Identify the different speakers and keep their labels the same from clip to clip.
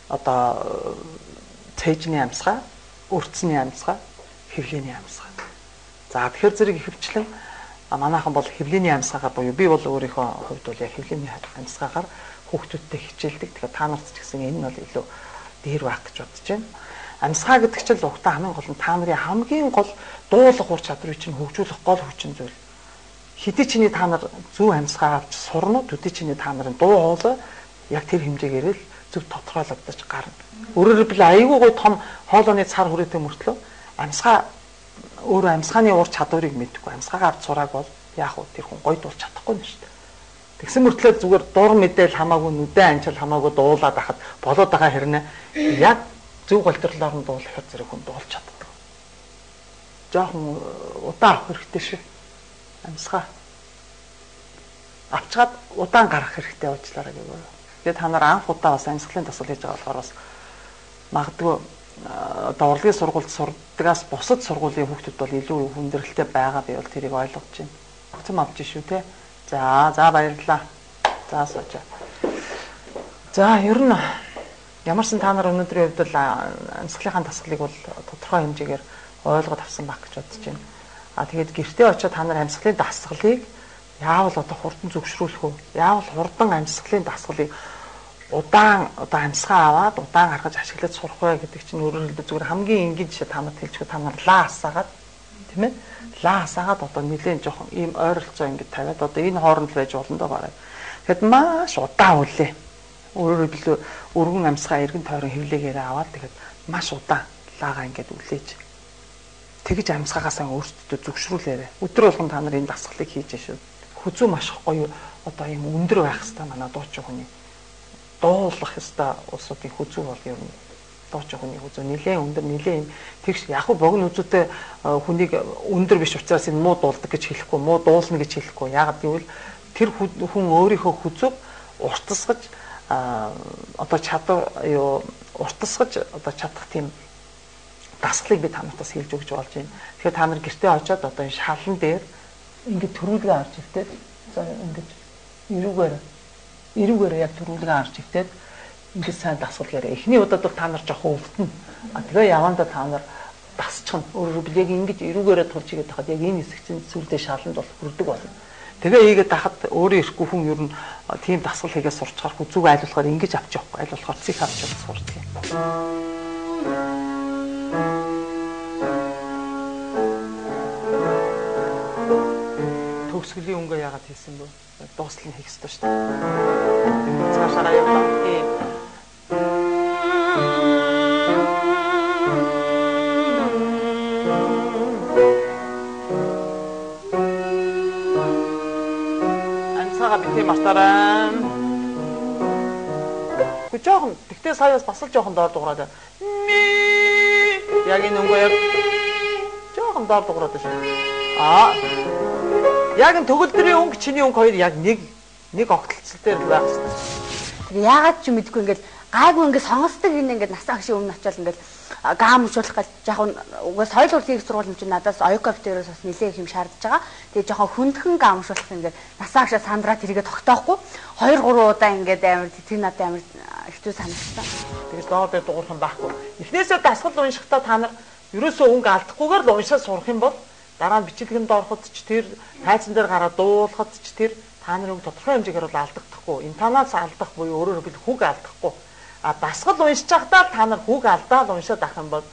Speaker 1: одоо цээжний амьсгаа, өрцний амьсгаа, хэвлэний амьсгаа. За тэгэхээр зэрэг ихэвчлэн манайхан бол хэвлэний амьсгаагаар буюу би бол өөрийнхөө хувьд бол яг хэвлэний амьсгаагаар хүүхдүүдтэй хичээлдэг. Тэгэхээр та нарт ч гэсэн энэ нь бол илүү дээр байх гэж бодож байна. Амьсгаа гэдэг чинь л угтаа хамгийн гол нь та нарын хамгийн гол дуулах ур чадрыг чинь хөгжүүлэх гол хүчин зүйл. Хэдий чиний та нар зөв амьсгаа авч сурна уу, төдий чиний та нарын дуу хоолой яг тэр хэмжээгээр л зөв тодорхойлогдож гарна. Өөрөөр хэлбэл аюулгүй гой том хоолойны цар хүрээтэй мөртлөө амьсгаа өөрөө амьсгааны ур чадварыг мэдгүй амьсгаагаа авч сурааг бол яах вэ тэр хүн гоё дуулж чадахгүй нь шүү дээ. Тэгсэн мөртлөө зүгээр дур мэдээл хамаагүй нүдэн анчил хамаагүй дуулаад ахад болоод байгаа хэрнээ яг зөв голтрлоор нь дуулахад зэрэг хүн дуулж чаддаг. Жохон удаан авах хэрэгтэй шүү. Амьсгаа авчгаад удаан гарах хэрэгтэй уучлаарай гэв. Тэгээд та нар анх удаа бас амьсгалын дасгал хийж байгаа болохоор бас магадгүй одоо урлагийн сургуульд сурдгаас бусад сургуулийн хүүхдүүд бол илүү хүндрэлтэй байгаа би бол тэрийг ойлгож байна. Хүчм авч шүү те. За баярлалаа. За сууж. За ер нь ямарсан та нар өнөөдрийн хувьд л амьсгалынхаа дасгалыг бол тодорхой хэмжээгээр ойлгоод авсан баг гэж бодож байна. Тэгээд гэртээ очиод та нар амьсгалын дасгалыг яавал одоо хурдан зөвшрүүлэх үү? Яавал хурдан амьсгалын дасгалыг удаан одоо амьсгаа аваад удаан гаргаж ашиглаж сурах вэ гэдэг чинь өөрөөр хэлбэл зүгээр хамгийн энгийн жишээ та нарт хэлчихвэл та нар лаа асаагаад тийм ээ? Лаа асаагаад одоо нэлээд жоохон ийм ойролцоо ингэж тавиад одоо энэ хооронд байж болно доо гараа. Тэгэхэд маш удаан үлээ. Өөрөөр хэлбэл өргөн амьсгаа эргэн тойрон хөвлөөгээрээ аваад тэгэхэд маш удаан лаагаа ингэж үлээж тэгж амьсгаагаасаа өөрсдөө зөвшрүүлээрэ. Өдөр болгон та нар энэ дасгалыг хийж шүү. Хүзүү маш гоё одоо ийм өндөр байх хэрэгтэй манай дуучин хүний. Дуулах ёстой улсуудын хүзүү бол ер нь дуучин хүний хүзүү нэлээд өндөр нэлээд тэгш яг богино үзүүтэй хүнийг өндөр биш учраас энэ муу дуулдаг гэж хэлэхгүй, муу дуулна гэж хэлэхгүй. Яагаад гэвэл тэр хүн өөрийнхөө хүзүүг уртасгаж одоо чадвар юу уртасгаж одоо чадах тийм дасгалыг би та нартаас хэлж өгч болж байна. Тэгэхээр та нар гэртээ очиод одоо энэ шалан дээр ингээд төрүүлгээ авч ивтээд за ингээд эрүүгээр яг төрүүлгээ авч ивтээд ингээд сайн дасгалгаараа эхний удаад бол та нар жоохон өвдөн. Тэгээ явандаа та нар дасчихна. Өөрөөр хэлбэл яг ингэж эрүүгээрээ тулж игээд тахад яг энэ хэсэг чинь сүлдээ шаланд бол хүрдэг болно. Тэгээ ийгээд тахад өөрөө ирэхгүй хүн ер нь тийм дасгал хийгээд сурчаар хүзүүг айлуулахаар ингэж авч явахгүй айлуулахаар цэг авч явах сурдаг юм. Төгсгөлийн өнгө яагаад хийсэн бэ? Дуустал нь хийх ёстой шүү дээ. Цаашаа явлаа. Амьсгаа битээ мартаарай. Жохон тэгтээ саяас бас л жохон доор дуурайдаа. Яг энэ өнгө яг жохон доор дуурайдаа шүү. Яг энэ төгөлдрийн өнгө чиний өнгө хоёр яг нэг огтлцол дээр л байх хэрэгтэй.
Speaker 2: Яагаад ч юм мэдгүй ингээд гайгүй ингээд сонгосдог энэ ингээд насаа хшиг өмнө очиод ингээд гам уушуулах гэж яг угаас соёл урлагийн сургууль юм чинь надаас оёков дээрээс бас нэлээд юм шаардж байгаа. Тэгээ жоохон хүндхэн гам уушуулах ингээд насаа хшиг сандраа тэрийгэ тогтоохгүй 2-3 удаа ингээд амар тэр надад амар хэцүү санагдсан.
Speaker 1: Тэгээ доор дээр дуурах юм байхгүй. Эхнээсээ дасгал уншихтаа та нар ерөөсөө өнгө алдахгүйгээр л уншаад сурах юм бол дараа нь бичлэгэнд ороход ч тэр тайзан дээр гараад дуулахад ч тэр та нарын тодорхой хэмжээгээр бол алдагдахгүй. Интонаас алдах буюу өөрөөр хэлбэл хүүг алдахгүй. Дасгал уншиж байхдаа та нар хүүг алдаад уншаад авах юм бол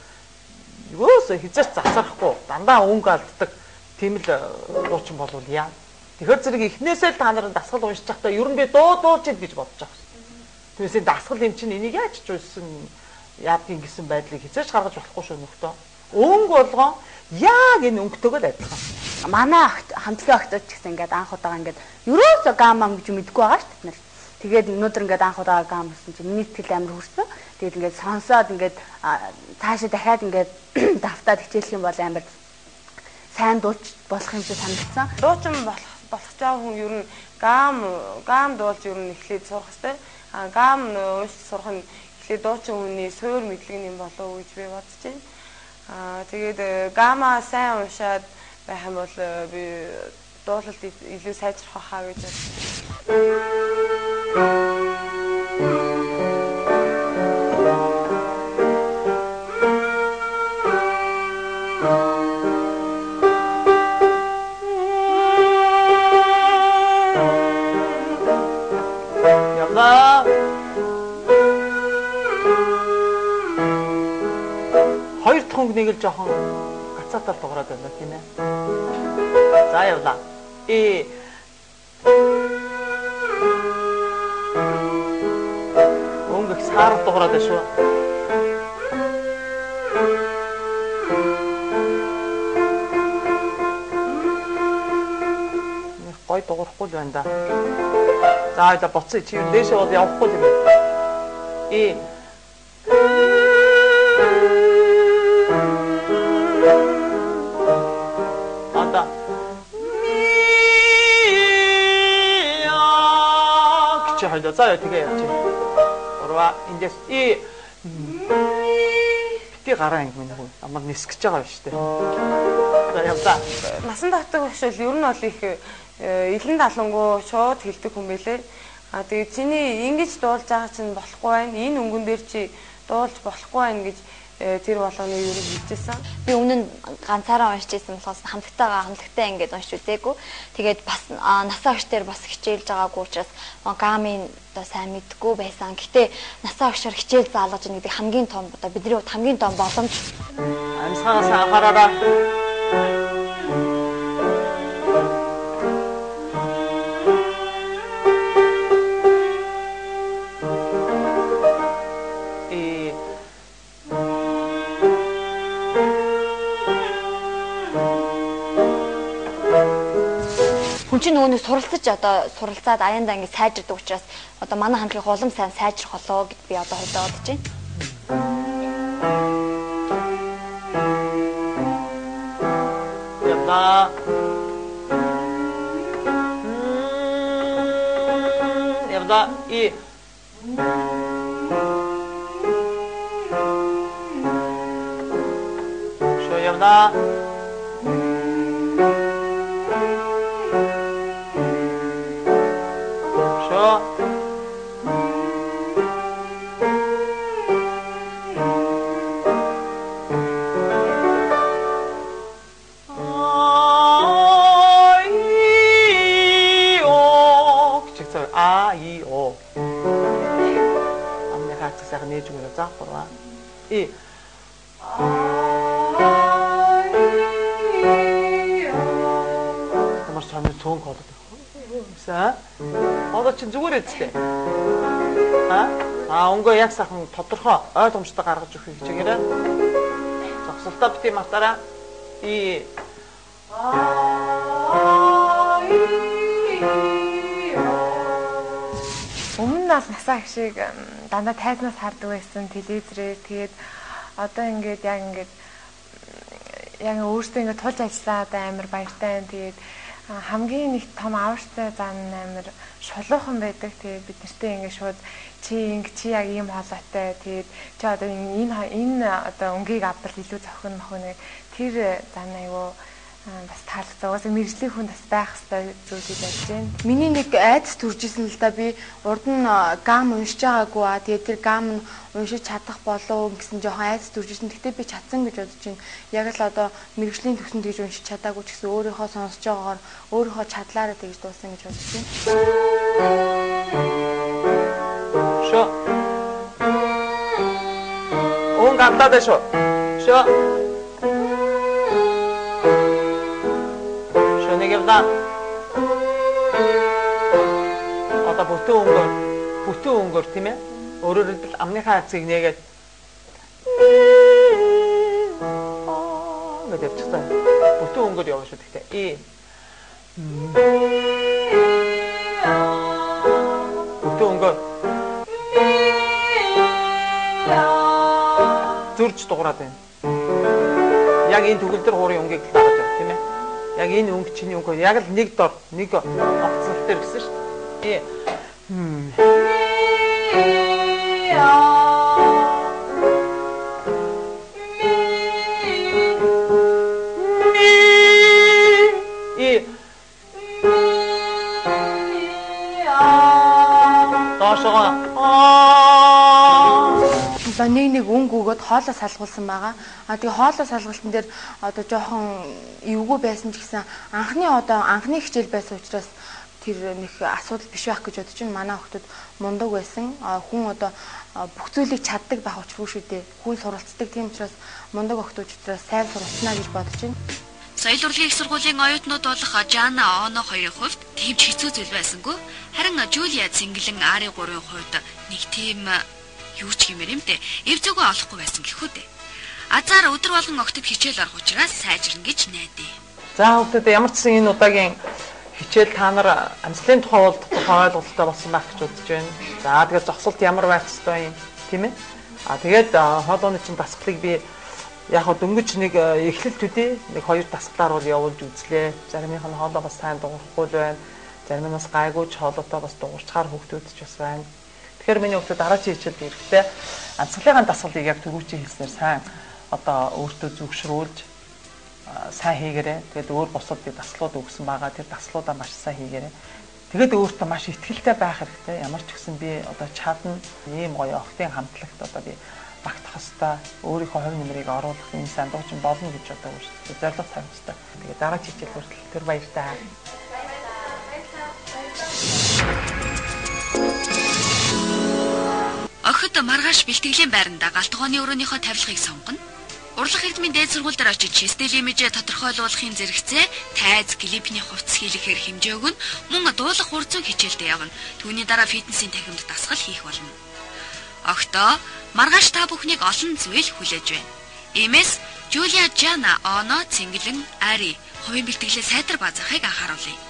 Speaker 1: юусоо хизээч засарахгүй. Дандаа өнгө алддаг. Тийм л дуучин болвол яа. Тэгэхээр зэрэг эхнээсээ л та нарын дасгал уншиж байхдаа ер нь би дуулж ид гэж бодож байгаа. Түүнээс дасгал юм чинь энийг яаж ч үйсэн яадгийн гэсэн байдлыг хизээч гаргаж болохгүй шүү нөхдөө. Өнгө болгоо яг энэ өнгөтэйгөө л адилхан.
Speaker 2: Манай хамтлагийн охтууд ч гэсэн ингээд анх удаага ингээд ерөөсөө гам гэж мэдгүй байгаа шүү дээ. Тэгээд өнөөдөр ингээд анх удаага гам гэсэн чинь миний сэтгэл амар хүрсэн. Тэгээд ингээд сонсоод ингээд цаашаа дахиад ингээд давтаад хичээлэх юм бол амар сайн дуулж болох юм шиг санагдсан.
Speaker 3: Дуучин болох жаа хүн ер нь гам дуулж ер нь эхлээд сурах хэрэгтэй. Гам уншиж сурах нь эхлээд дуучин хүний суур мэдлэг юм болов уу гэж би бодож байна. Тэгээд гама сайн уншаад байх юм бол би дуулалт илүү сайжрах хаа гэж байна.
Speaker 1: үгнийг л жоохон гацаатаар дуурайд байна тийм ээ. За явлаа. Өнгө саар дуурайд байна шүү. Гой дуурахгүй л байна да. За яа боцсон чи дээшээ бол явахгүй юм. Анда. Чи хайда за яа тэгээ яач. Орва эндээс бити гараа ингэ минь хүн амар нисгэж байгаа юм шүү дээ. За явлаа.
Speaker 3: Насан татдаг багшил ер нь бол их илэн далангуу шууд хэлдэг хүн байлээ. Тэгээд чиний ингэж дуулж байгаа чинь болохгүй байна. Энэ өнгөн дээр чи дуулж болохгүй байна гэж тэр болгоны юу хэлжсэн.
Speaker 4: Би өмнө нь ганцаараа уншиж байсан болохоос хамтлагтай ингэж уншиж үзээгүй. Тэгээд бас насаа огш дээр бас хичээлж байгаагүй учраас гамын одоо сайн мэдгүй байсан. Гэтэ насаа огшоор хичээл заалгаж ийн гэдэг хамгийн том одоо бидний хувьд хамгийн том боломж.
Speaker 1: Амсгаас анхаараарай.
Speaker 4: Хүн чинь нөгөөний суралцаж одоо суралцаад аяндаа ингэ сайжирдаг учраас одоо манай хамтлагийн улам сайн сайжрах болоо гэд би одоо бодож байна.
Speaker 1: Явна. Явна Що явна. сайхан нээж өгнө за 3 Ямар сонир цөөн колод. За. Одоо чинь зүгээр эцтэй. Өнгөө яг сайхан тодорхой ойлгомжтой гаргаж өгөх хичээгээрээ. Зогсолтоо бити матараа.
Speaker 3: Өмнө нь насаа их шиг дандаа тайзнаас хардаг байсан телевизээр. Тэгээд одоо ингээд яг өөртөө ингээд тулж ажиллаад амар баяртай байна. Тэгээд хамгийн нэг том аварцтай зан амар шулуухан байдаг. Тэгээд бид нартэй ингээд шууд чи яг ийм хоолойтой. Тэгээд чи одоо энэ одоо өнгийг авбал илүү зохион мохоныг тэр зан айгуу бас таалагдсан. Угаасаа мэржлийн хүн бас байх хэрэгтэй зүйлүүд байж байна.
Speaker 2: Миний нэг айдас төржсэн л да би урд нь гам уншиж байгаагүй тэгээд тэр гам нь уншиж чадах болов гэсэн жоохон айдас төржсэн. Гэхдээ би чадсан гэж бодож байна. Яг л одоо мэржлийн төвсөнд гэж уншиж чадаагүй ч гэсэн өөрийнхөө сонсож байгаагаар өөрийнхөө чадлаараа тэгж дуусан гэж бодож байна.
Speaker 1: Шо. Он гамтаад шо. Шо. Нэгэвда одоо бүтэн өнгөөр тийм ээ өөрөөр хэлбэл амныхаа хацыг нээгээд гэдэг чигтэй бүтэн өнгөөр явна шүү гэхдээ бүтэн өнгөөр зурж дуурайд байна. Яг энэ төгөл төр хуурын өнгийг дагаж байна тийм ээ. Яг энэ өнгө чиний өнгө яг л нэг дор нэг огцол дээр гэсэн шүү дээ.
Speaker 2: Одоо нэг өнгө өгөөд хоолоо салгуулсан байгаа. Тэгээ хоолоо салгуулсан дээр одоо жоохон эвгүй байсан ч гэсэн анхны хичээл байсан учраас
Speaker 3: тэр нэг асуудал биш байх гэж бодож байна. Манай охтод мундаг байсан. Хүн одоо бүх зүйлийг чаддаг байх учруу шүү дээ. Хүн суралцдаг. Тийм учраас мундаг охтуудаас сайн суралцна гэж бодож байна.
Speaker 5: Соёл урлагийн их сургуулийн оюутнууд болох Жана Оно хоёрын хувьд төвч хэцүү зүйл байсангүй. Харин Жулия Цэнгэлэн Ари 3-ын хувьд нэг тийм юу ч гэмээр юм дээ. Эв зүгөө олохгүй байсан гэхүү дээ. Азар өдөр болгон огтд хичээл орох учраас сайжирна гэж найдаа.
Speaker 1: За хүүхдүүд ямар ч гэсэн энэ удаагийн хичээл та нар амьслын тухай ойлголттой болсон байх гэж үзэж байна. За тэгээд зогсолт ямар байх ёстой юм тийм ээ. Тэгээд хоолойны чинь дасгалыг би яг дөнгөж нэг эхлэл төдий нэг 2 дасгалаар бол явуулж үзлээ. Заримынх нь хоолой бас сайн дуурахгүй байна. Заримнаас гайгүй ч хоолойтой бас дуурчаар хүүхдүүд ч бас байна. Тэгэхээр миний хүүхдүүд дараагийн хичээлд ирэхдээ амьсгалын дасгалыг яг түрүүчийн хэлснээр сайн одоо өөртөө зүгшрүүлж сайн хийгээрэй. Тэгээд өөр бусад дасгалууд өгсөн байгаа. Тэр дасгалуудаа маш сайн хийгээрэй. Тэгээд өөртөө маш ихтгэлтэй байх хэрэгтэй. Ямар ч гэсэн би одоо чадна ийм гоё охтын хамтлагт одоо би багтах хэвээр өөрийнхөө хувь нэмрийг оруулах энэ сандуучин болно гэж одоо зорилго тавих хэвээр. Тэгээд дараагийн хичээл хүртэл тэр баяртай.
Speaker 5: Охид маргааш бэлтгэлийн байранда галтгооны өрөөнийхөө тавилгыг сонгоно. Урлах эрдмийн дээд сургууль дээр очиж систем имижээ тодорхойлуулахын зэрэгцээ тайз клипний хувцас хийлэхээр хэмжээ өгнө. Мөн дуулах урцуг хичээлдээ явна. Түүний дараа фитнесийн танхимд дасгал хийх болно. Октоо маргааш та бүхнийг олон зүйл хүлээж байна. Иймээс Жулия Жана Оно Цэнгэлэн Ари хувийн бэлтгэлээ сайтар базаахыг анхааруулъя.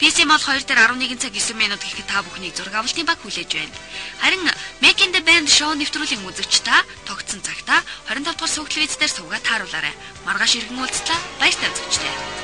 Speaker 5: PC Mall 2 дээр 11 цаг 9 минут гэхэд та бүхнийг зураг авалтын баг хүлээж байна. Харин Making the Band шоу нэвтрүүлгийн үзэгч та тогтсон цагта 25 дугаар сүүгэл виз дээр суугаад тааруулаарай. Маргааш иргэн уулзлаа. Баяртай үзэгчдээ.